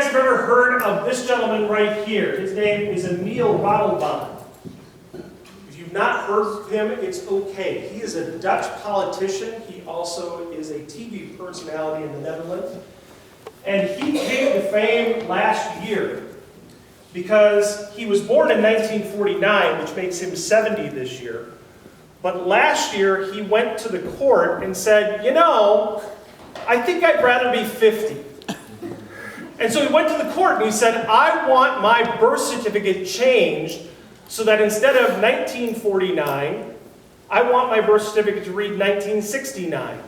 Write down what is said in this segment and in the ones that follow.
have ever heard of this gentleman right here? His name is Emil Ratelband. If you've not heard of him, it's okay. He is a Dutch politician. He also is a TV personality in the Netherlands. And he came to fame last year because he was born in 1949, which makes him 70 this year. But last year, he went to the court and said, you know, I think I'd rather be 50. And so he went to the court and he said, I want my birth certificate changed so that instead of 1949, I want my birth certificate to read 1969.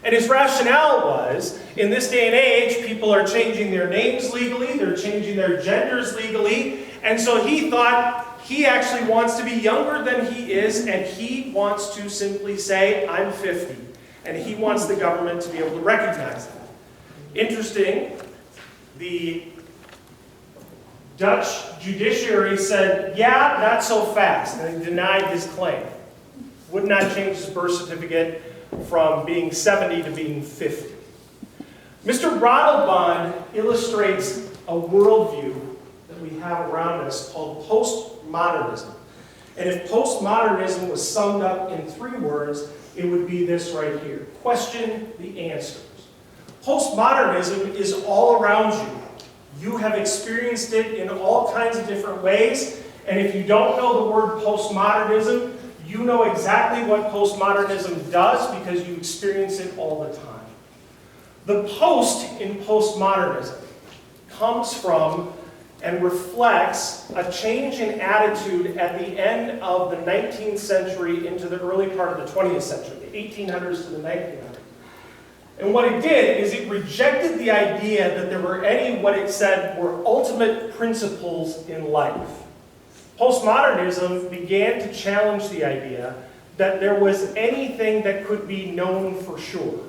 And his rationale was, in this day and age, people are changing their names legally, they're changing their genders legally, and so he thought he actually wants to be younger than he is, and he wants to simply say, I'm 50. And he wants the government to be able to recognize that. Interesting, the Dutch judiciary said, yeah, not so fast, and they denied his claim. Would not change his birth certificate from being 70 to being 50. Mr. Ratelband illustrates a worldview that we have around us called postmodernism. And if postmodernism was summed up in 3 words, it would be this right here. Question the answers. Postmodernism is all around you. You have experienced it in all kinds of different ways. And if you don't know the word postmodernism, you know exactly what postmodernism does because you experience it all the time. The post in postmodernism comes from and reflects a change in attitude at the end of the 19th century into the early part of the 20th century, the 1800s to the 1900s. And what it did is it rejected the idea that there were any, what it said, were ultimate principles in life. Postmodernism began to challenge the idea that there was anything that could be known for sure.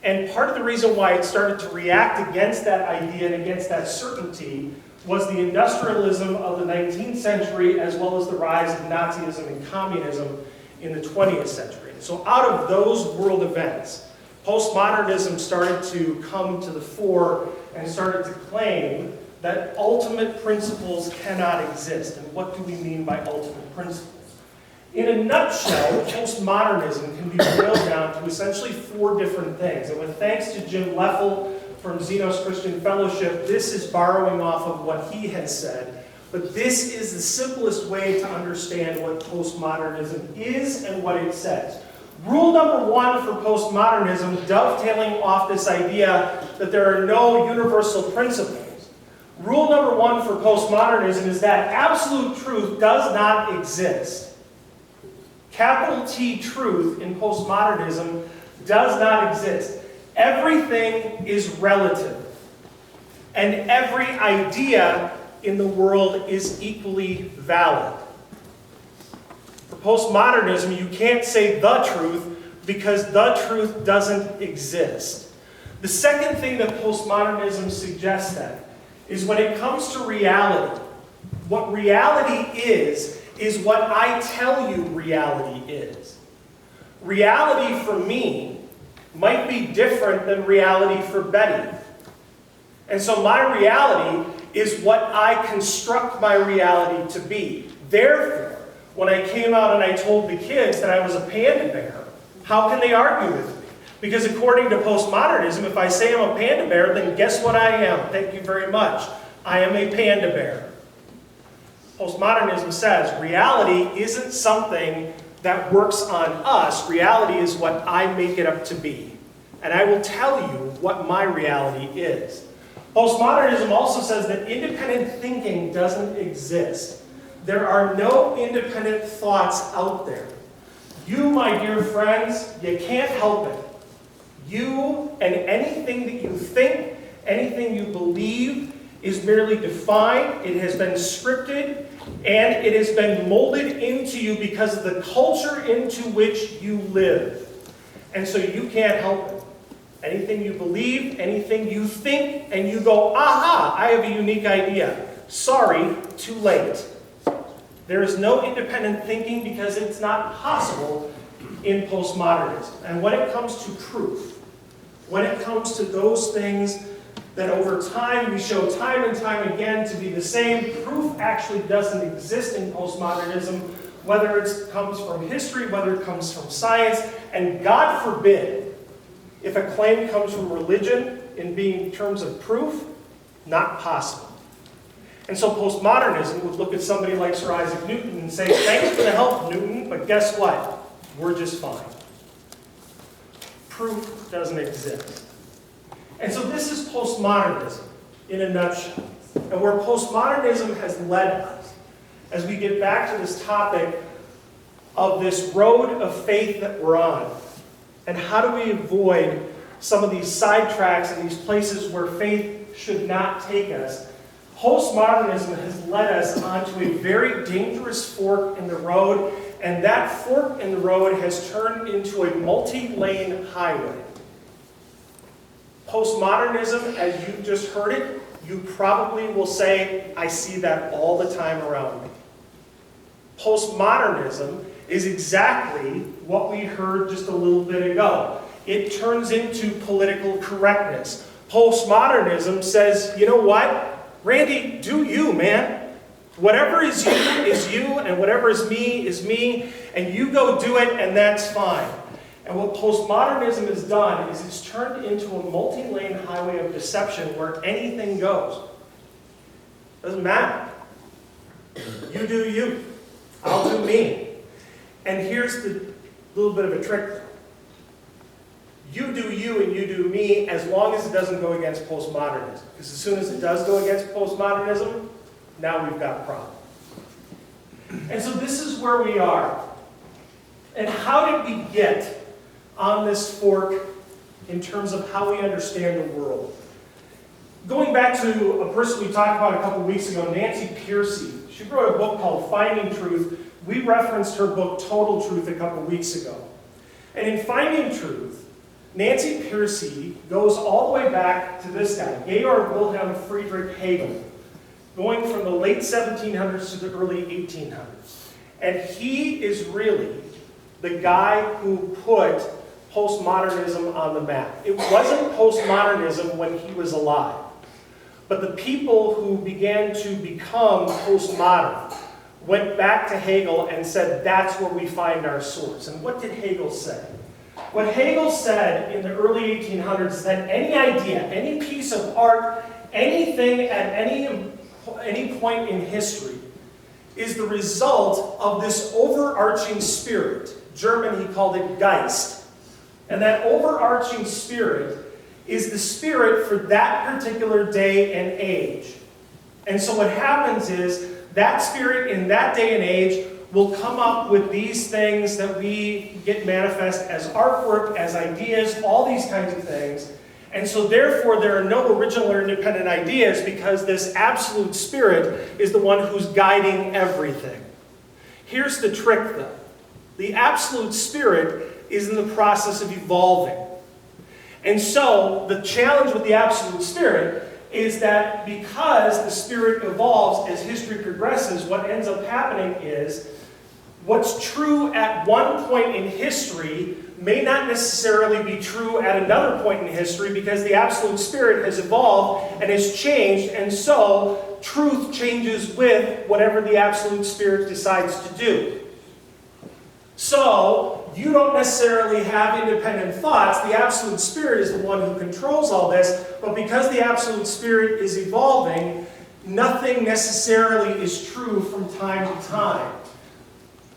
And part of the reason why it started to react against that idea and against that certainty was the industrialism of the 19th century as well as the rise of Nazism and communism in the 20th century. So out of those world events, postmodernism started to come to the fore and started to claim that ultimate principles cannot exist. And what do we mean by ultimate principles? In a nutshell, postmodernism can be boiled down to essentially 4 different things. And with thanks to Jim Leffel from Zenos Christian Fellowship, this is borrowing off of what he has said. But this is the simplest way to understand what postmodernism is and what it says. Rule number 1 for postmodernism, dovetailing off this idea that there are no universal principles. Rule number 1 for postmodernism is that absolute truth does not exist. Capital T truth in postmodernism does not exist. Everything is relative. And every idea in the world is equally valid. For postmodernism, you can't say the truth because the truth doesn't exist. The second thing that postmodernism suggests then is when it comes to reality, what reality is what I tell you reality is. Reality for me might be different than reality for Betty. And so my reality is what I construct my reality to be. Therefore, when I came out and I told the kids that I was a panda bear, how can they argue with me? Because according to postmodernism, if I say I'm a panda bear, then guess what I am? Thank you very much. I am a panda bear. Postmodernism says reality isn't something that works on us. Reality is what I make it up to be. And I will tell you what my reality is. Postmodernism also says that independent thinking doesn't exist. There are no independent thoughts out there. You, my dear friends, you can't help it. You and anything that you think, anything you believe, is merely defined, it has been scripted, and it has been molded into you because of the culture into which you live. And so you can't help it. Anything you believe, anything you think, and you go, aha, I have a unique idea. Sorry, too late. There is no independent thinking because it's not possible in postmodernism. And when it comes to truth, when it comes to those things that over time we show time and time again to be the same. Proof actually doesn't exist in postmodernism, whether it comes from history, whether it comes from science, and God forbid, if a claim comes from religion in being terms of proof, not possible. And so postmodernism would look at somebody like Sir Isaac Newton and say, thanks for the help, Newton, but guess what? We're just fine. Proof doesn't exist. And so this is postmodernism in a nutshell. And where postmodernism has led us, as we get back to this topic of this road of faith that we're on, and how do we avoid some of these sidetracks and these places where faith should not take us, postmodernism has led us onto a very dangerous fork in the road, and that fork in the road has turned into a multi-lane highway. Postmodernism, as you just heard it, you probably will say, I see that all the time around me. Postmodernism is exactly what we heard just a little bit ago. It turns into political correctness. Postmodernism says, you know what? Randy, do you, man. Whatever is you, and whatever is me, and you go do it, and that's fine. And what postmodernism has done is it's turned into a multi-lane highway of deception where anything goes. Doesn't matter. You do you. I'll do me. And here's the little bit of a trick. You do you and you do me as long as it doesn't go against postmodernism. Because as soon as it does go against postmodernism, now we've got a problem. And so this is where we are. And how did we get on this fork in terms of how we understand the world? Going back to a person we talked about a couple weeks ago, Nancy Pearcey. She wrote a book called Finding Truth. We referenced her book Total Truth a couple weeks ago. And in Finding Truth, Nancy Pearcey goes all the way back to this guy, Georg Wilhelm Friedrich Hegel, going from the late 1700s to the early 1800s. And he is really the guy who put postmodernism on the map. It wasn't postmodernism when he was alive, but the people who began to become postmodern went back to Hegel and said, that's where we find our source. And what did Hegel say? What Hegel said in the early 1800s is that any idea, any piece of art, anything at any point in history is the result of this overarching spirit. German, he called it Geist. And that overarching spirit is the spirit for that particular day and age. And so what happens is that spirit in that day and age will come up with these things that we get manifest as artwork, as ideas, all these kinds of things. And so therefore there are no original or independent ideas because this absolute spirit is the one who's guiding everything. Here's the trick though. The absolute spirit is in the process of evolving. And so the challenge with the absolute spirit is that because the spirit evolves as history progresses, what ends up happening is what's true at one point in history may not necessarily be true at another point in history because the absolute spirit has evolved and has changed, and so truth changes with whatever the absolute spirit decides to do. So you don't necessarily have independent thoughts. The absolute spirit is the one who controls all this, but because the absolute spirit is evolving, nothing necessarily is true from time to time.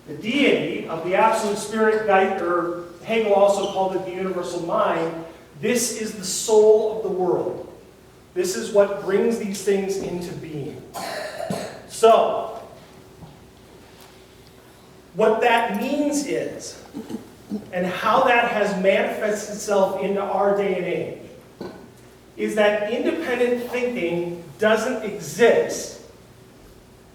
The deity of the absolute spirit, or Hegel also called it the universal mind, this is the soul of the world. This is what brings these things into being. So, what that means is, and how that has manifested itself into our day and age, is that independent thinking doesn't exist.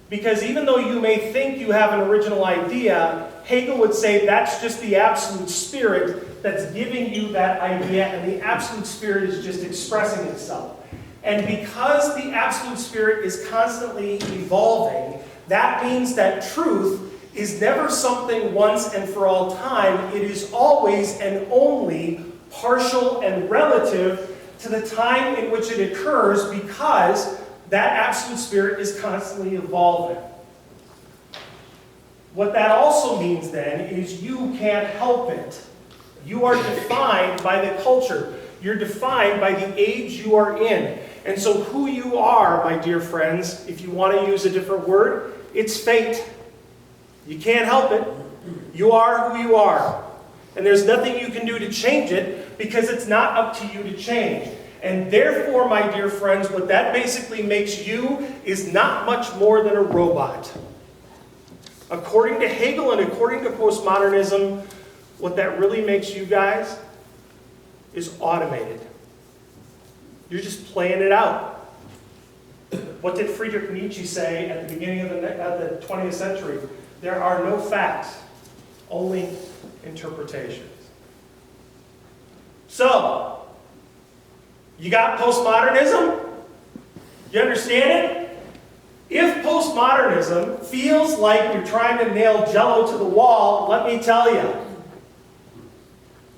Because even though you may think you have an original idea, Hegel would say that's just the absolute spirit that's giving you that idea, and the absolute spirit is just expressing itself. And because the absolute spirit is constantly evolving, that means that truth is never something once and for all time. It is always and only partial and relative to the time in which it occurs, because that absolute spirit is constantly evolving. What that also means then is you can't help it. You are defined by the culture. You're defined by the age you are in. And so who you are, my dear friends, if you want to use a different word, it's fate. You can't help it. You are who you are. And there's nothing you can do to change it, because it's not up to you to change. And therefore, my dear friends, what that basically makes you is not much more than a robot. According to Hegel and according to postmodernism, what that really makes you guys is automated. You're just playing it out. What did Friedrich Nietzsche say at the beginning of the 20th century? There are no facts, only interpretations. So, you got postmodernism? You understand it? If postmodernism feels like you're trying to nail Jell-O to the wall, let me tell you,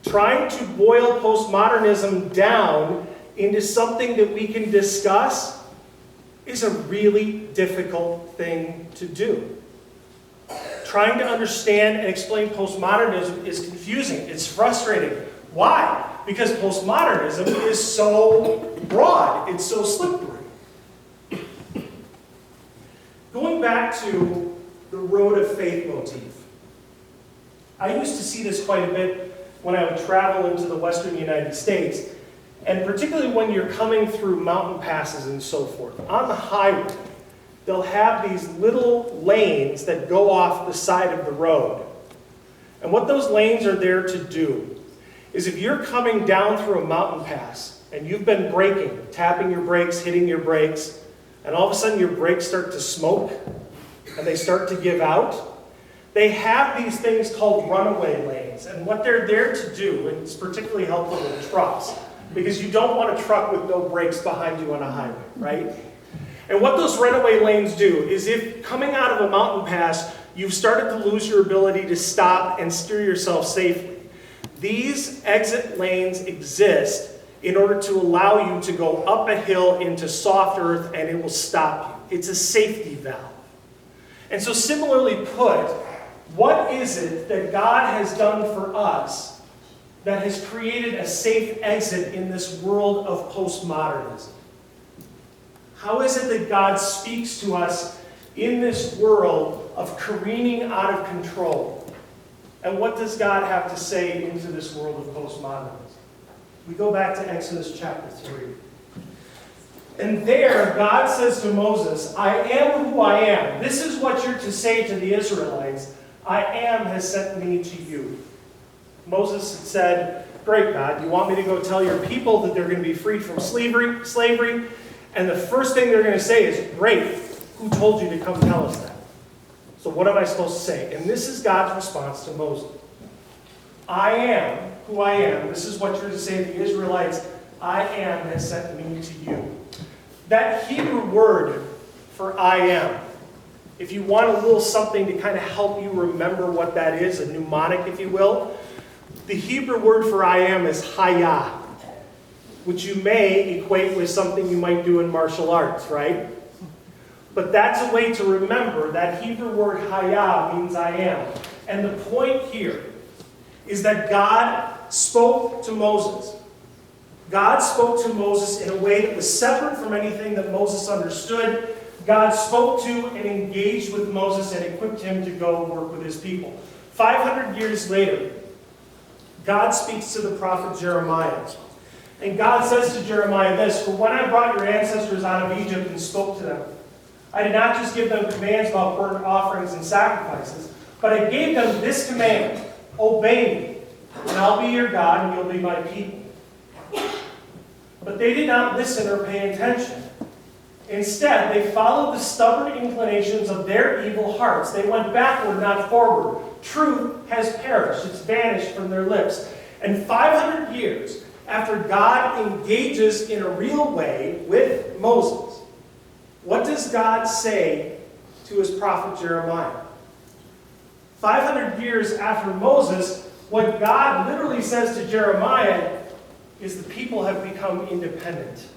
trying to boil postmodernism down into something that we can discuss is a really difficult thing to do. Trying to understand and explain postmodernism is confusing. It's frustrating. Why? Because postmodernism is so broad. It's so slippery. Going back to the road of faith motif, I used to see this quite a bit when I would travel into the western United States, and particularly when you're coming through mountain passes and so forth. On the highway, they'll have these little lanes that go off the side of the road. And what those lanes are there to do is, if you're coming down through a mountain pass and you've been braking, tapping your brakes, hitting your brakes, and all of a sudden your brakes start to smoke and they start to give out, they have these things called runaway lanes. And what they're there to do, and it's particularly helpful with trucks, because you don't want a truck with no brakes behind you on a highway, right? And what those runaway lanes do is, if coming out of a mountain pass, you've started to lose your ability to stop and steer yourself safely, these exit lanes exist in order to allow you to go up a hill into soft earth, and it will stop you. It's a safety valve. And so similarly put, what is it that God has done for us that has created a safe exit in this world of postmodernism? How is it that God speaks to us in this world of careening out of control? And what does God have to say into this world of postmodernism? We go back to Exodus chapter 3. And there, God says to Moses, I am who I am. This is what you're to say to the Israelites. I am has sent me to you. Moses said, great, God, you want me to go tell your people that they're going to be freed from slavery? And the first thing they're going to say is, great, who told you to come tell us that? So what am I supposed to say? And this is God's response to Moses. I am who I am. This is what you're to say to the Israelites. I am has sent me to you. That Hebrew word for I am, if you want a little something to kind of help you remember what that is, a mnemonic, if you will, the Hebrew word for I am is Hayah, which you may equate with something you might do in martial arts, right? But that's a way to remember that Hebrew word Hayah means I am. And the point here is that God spoke to Moses. God spoke to Moses in a way that was separate from anything that Moses understood. God spoke to and engaged with Moses and equipped him to go work with his people. 500 years later, God speaks to the prophet Jeremiah. And God says to Jeremiah this, for when I brought your ancestors out of Egypt and spoke to them, I did not just give them commands about burnt offerings and sacrifices, but I gave them this command, obey me, and I'll be your God and you'll be my people. But they did not listen or pay attention. Instead, they followed the stubborn inclinations of their evil hearts. They went backward, not forward. Truth has perished. It's vanished from their lips. And 500 years after God engages in a real way with Moses, what does God say to his prophet Jeremiah? 500 years after Moses, what God literally says to Jeremiah, is the people have become independent.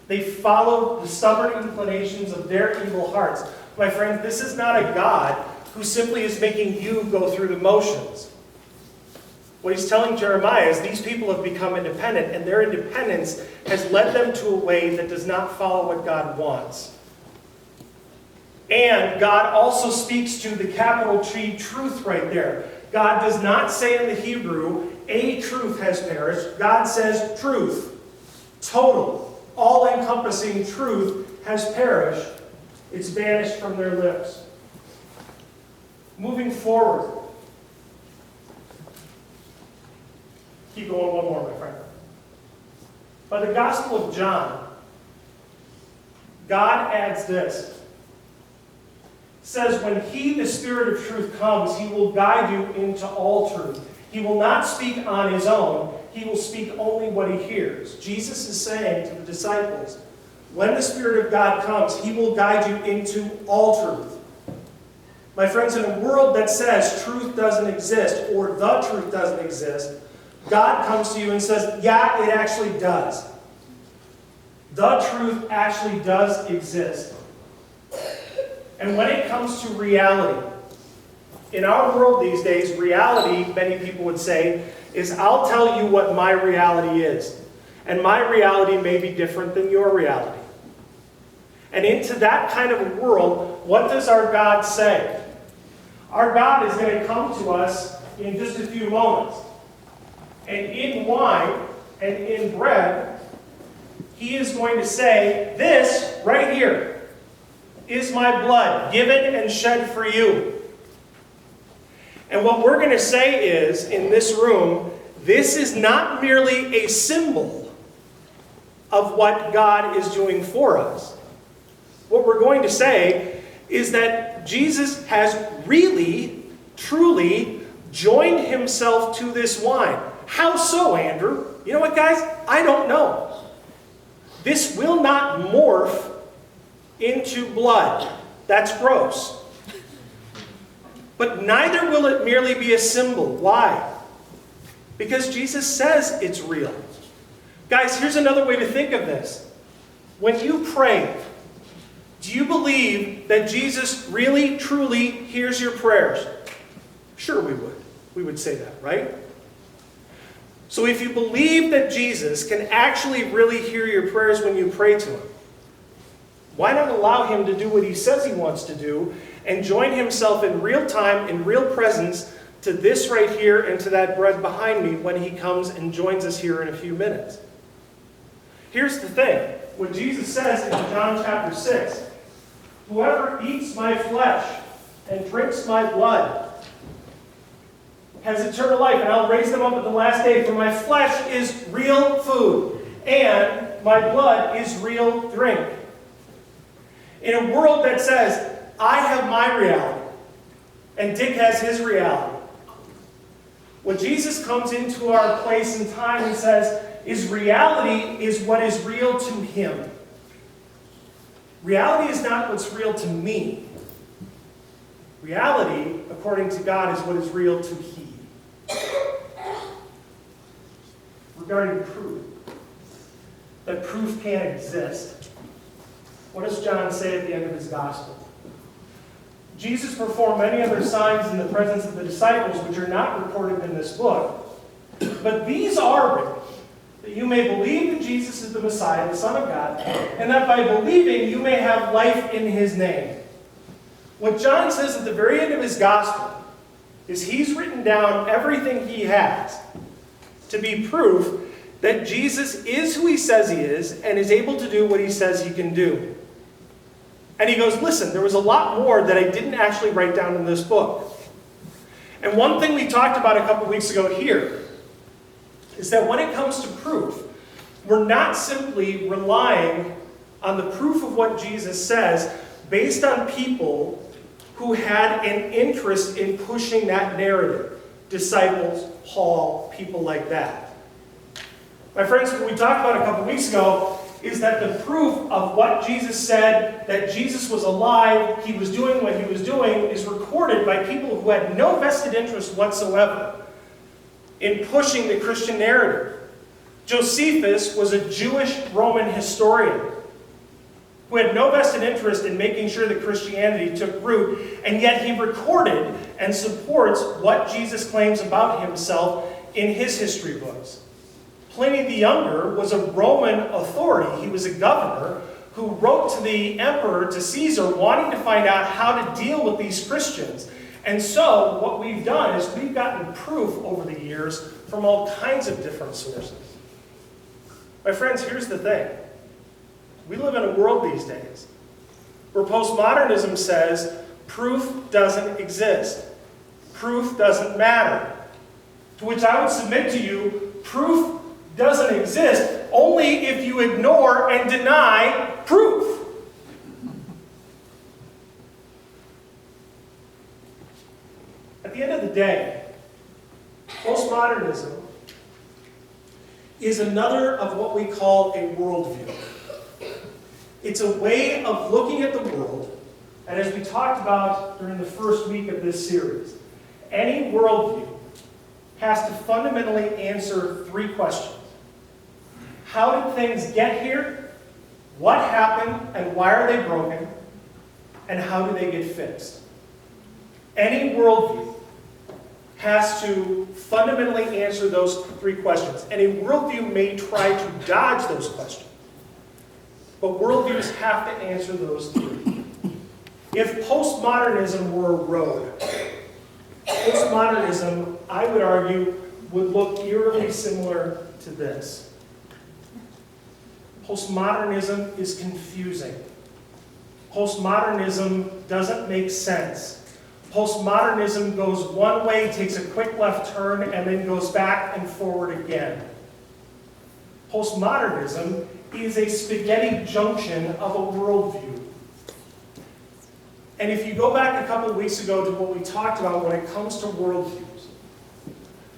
They follow the stubborn inclinations of their evil hearts. My friends, this is not a God who simply is making you go through the motions. What he's telling Jeremiah is these people have become independent, and their independence has led them to a way that does not follow what God wants. And God also speaks to the capital T truth right there. God does not say in the Hebrew, a truth has perished. God says truth. Total, all-encompassing truth has perished. It's vanished from their lips. Moving forward. Keep going one more, my friend. By the Gospel of John, God adds this. It says, when He, the Spirit of truth, comes, He will guide you into all truth. He will not speak on His own. He will speak only what He hears. Jesus is saying to the disciples, when the Spirit of God comes, He will guide you into all truth. My friends, in a world that says truth doesn't exist, or the truth doesn't exist, God comes to you and says, yeah, it actually does. The truth actually does exist. And when it comes to reality, in our world these days, reality, many people would say, is I'll tell you what my reality is. And my reality may be different than your reality. And into that kind of a world, what does our God say? Our God is going to come to us in just a few moments. And in wine and in bread, He is going to say, this right here is my blood, given and shed for you. And what we're going to say is, in this room, this is not merely a symbol of what God is doing for us. What we're going to say is that Jesus has really, truly joined Himself to this wine. How so, Andrew? You know what, guys? I don't know. This will not morph into blood. That's gross. But neither will it merely be a symbol. Why? Because Jesus says it's real. Guys, here's another way to think of this. When you pray, do you believe that Jesus really, truly hears your prayers? Sure we would. We would say that, right? So if you believe that Jesus can actually really hear your prayers when you pray to Him, why not allow Him to do what He says He wants to do and join Himself in real time, in real presence, to this right here and to that bread behind me when He comes and joins us here in a few minutes? Here's the thing. What Jesus says in John chapter 6, whoever eats my flesh and drinks my blood has eternal life, and I'll raise them up at the last day. For my flesh is real food, and my blood is real drink. In a world that says, I have my reality, and Dick has his reality, when Jesus comes into our place and time and says, is reality is what is real to Him. Reality is not what's real to me. Reality, according to God, is what is real to He. Regarding proof, that proof can't exist. What does John say at the end of his gospel? Jesus performed many other signs in the presence of the disciples, which are not recorded in this book. But these are written, that you may believe that Jesus is the Messiah, the Son of God, and that by believing you may have life in His name. What John says at the very end of his gospel is he's written down everything he has to be proof that Jesus is who He says He is and is able to do what He says He can do. And he goes, listen, there was a lot more that I didn't actually write down in this book. And one thing we talked about a couple weeks ago here is that when it comes to proof, we're not simply relying on the proof of what Jesus says based on people who had an interest in pushing that narrative. Disciples, Paul, people like that. My friends, what we talked about a couple weeks ago is that the proof of what Jesus said, that Jesus was alive, He was doing what He was doing, is recorded by people who had no vested interest whatsoever in pushing the Christian narrative. Josephus was a Jewish Roman historian who had no vested interest in making sure that Christianity took root, and yet he recorded and supports what Jesus claims about himself in his history books. Pliny the Younger was a Roman authority. He was a governor who wrote to the emperor, to Caesar, wanting to find out how to deal with these Christians. And so what we've done is we've gotten proof over the years from all kinds of different sources. My friends, here's the thing. We live in a world these days where postmodernism says proof doesn't exist. Proof doesn't matter. To which I would submit to you, proof doesn't exist only if you ignore and deny proof. At the end of the day, postmodernism is another of what we call a worldview. It's a way of looking at the world, and as we talked about during the first week of this series, any worldview has to fundamentally answer three questions. How did things get here? What happened and why are they broken? And how do they get fixed? Any worldview has to fundamentally answer those three questions. And a worldview may try to dodge those questions. But worldviews have to answer those three. If postmodernism were a road, postmodernism, I would argue, would look eerily similar to this. Postmodernism is confusing. Postmodernism doesn't make sense. Postmodernism goes one way, takes a quick left turn, and then goes back and forward again. Postmodernism is a spaghetti junction of a worldview. And if you go back a couple of weeks ago to what we talked about when it comes to worldviews,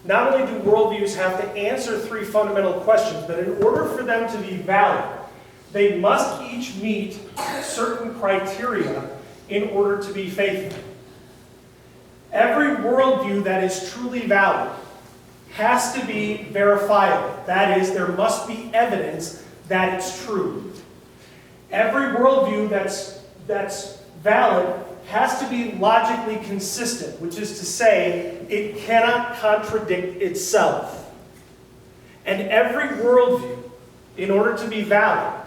not only do worldviews have to answer three fundamental questions, but in order for them to be valid, they must each meet certain criteria in order to be faithful. Every worldview that is truly valid has to be verifiable. That is, there must be evidence that it's true. Every worldview that's valid has to be logically consistent, which is to say, it cannot contradict itself. And every worldview, in order to be valid,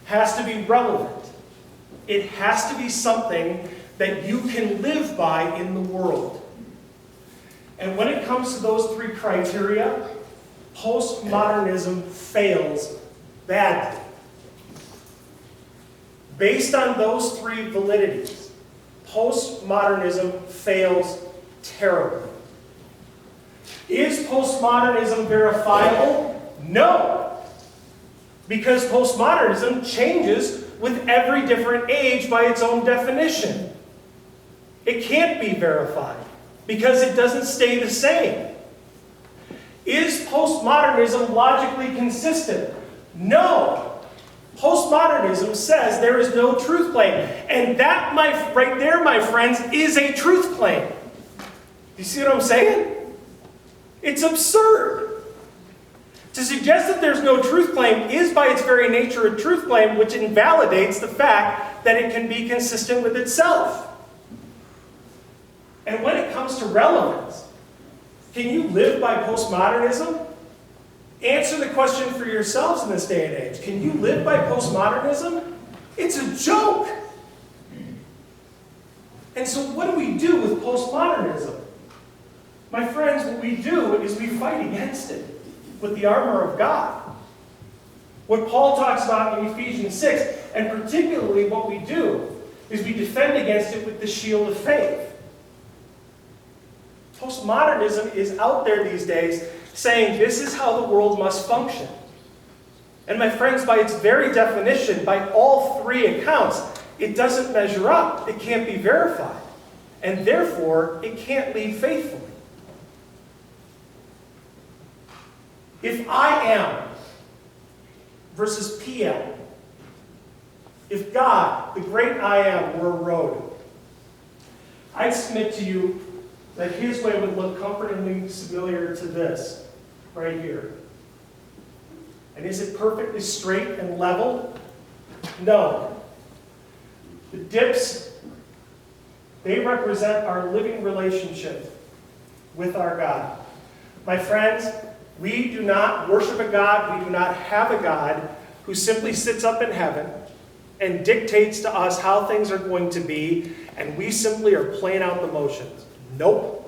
has to be relevant. It has to be something that you can live by in the world. And when it comes to those three criteria, postmodernism fails badly. Based on those three validities, postmodernism fails terribly. Is postmodernism verifiable? No. Because postmodernism changes with every different age by its own definition. It can't be verified because it doesn't stay the same. Is postmodernism logically consistent? No. Postmodernism says there is no truth claim. And that, right there, my friends, is a truth claim. Do you see what I'm saying? It's absurd. To suggest that there's no truth claim is by its very nature a truth claim, which invalidates the fact that it can be consistent with itself. And when it comes to relevance, can you live by postmodernism? Answer the question for yourselves in this day and age. Can you live by postmodernism? It's a joke. And so what do we do with postmodernism? My friends, what we do is we fight against it with the armor of God. What Paul talks about in Ephesians 6, and particularly what we do, is we defend against it with the shield of faith. Postmodernism is out there these days saying this is how the world must function. And my friends, by its very definition, by all three accounts, it doesn't measure up. It can't be verified. And therefore, it can't lead faithfully. If I am versus PM, if God, the great I am, were a road, I'd submit to you that his way would look comfortingly similar to this, right here. And is it perfectly straight and level? No. The dips, they represent our living relationship with our God. My friends, we do not worship a God, we do not have a God who simply sits up in heaven and dictates to us how things are going to be, and we simply are playing out the motions. Nope.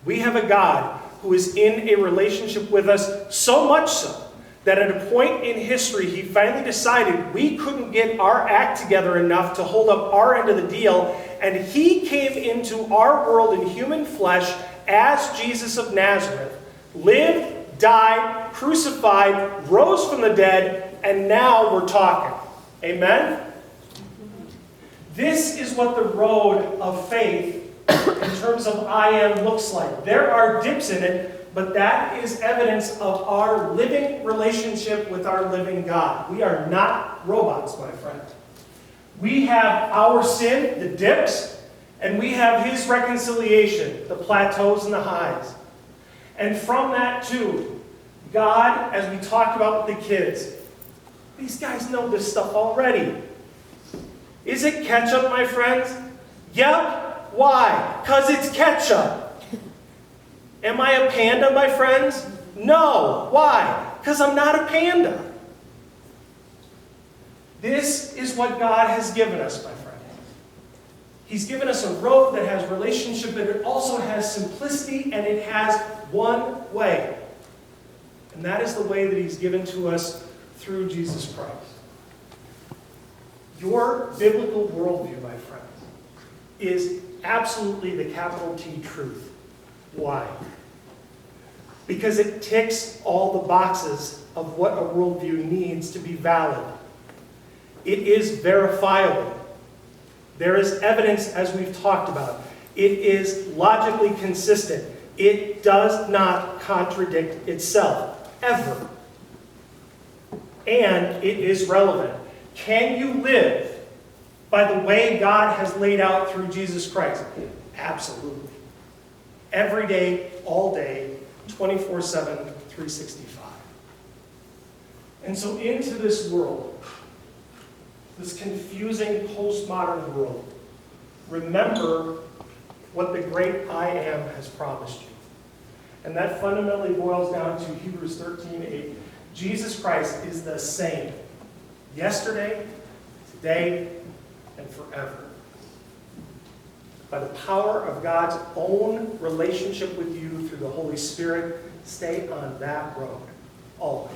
We have a God who is in a relationship with us, so much so that at a point in history he finally decided we couldn't get our act together enough to hold up our end of the deal, and he came into our world in human flesh as Jesus of Nazareth, lived, died, crucified, rose from the dead, and now we're talking. Amen? This is what the road of faith in terms of I am looks like. There are dips in it, but that is evidence of our living relationship with our living God. We are not robots, my friend. We have our sin, the dips, and we have his reconciliation, the plateaus and the highs. And from that too, God, as we talked about with the kids, these guys know this stuff already. Is it ketchup, my friends? Yep. Why? Because it's ketchup. Am I a panda, my friends? No. Why? Because I'm not a panda. This is what God has given us, my friend. He's given us a road that has relationship, but it also has simplicity, and it has one way. And that is the way that he's given to us through Jesus Christ. Your biblical worldview, my friends, is absolutely the capital T truth. Why? Because it ticks all the boxes of what a worldview needs to be valid. It is verifiable. There is evidence, as we've talked about. It is logically consistent. It does not contradict itself, ever. And it is relevant. Can you live by the way God has laid out through Jesus Christ? Absolutely. Every day, all day, 24/7, 365. And so into this world, this confusing postmodern world, remember what the great I Am has promised you. And that fundamentally boils down to Hebrews 13:8. Jesus Christ is the same yesterday, today, and forever. By the power of God's own relationship with you through the Holy Spirit, stay on that road always.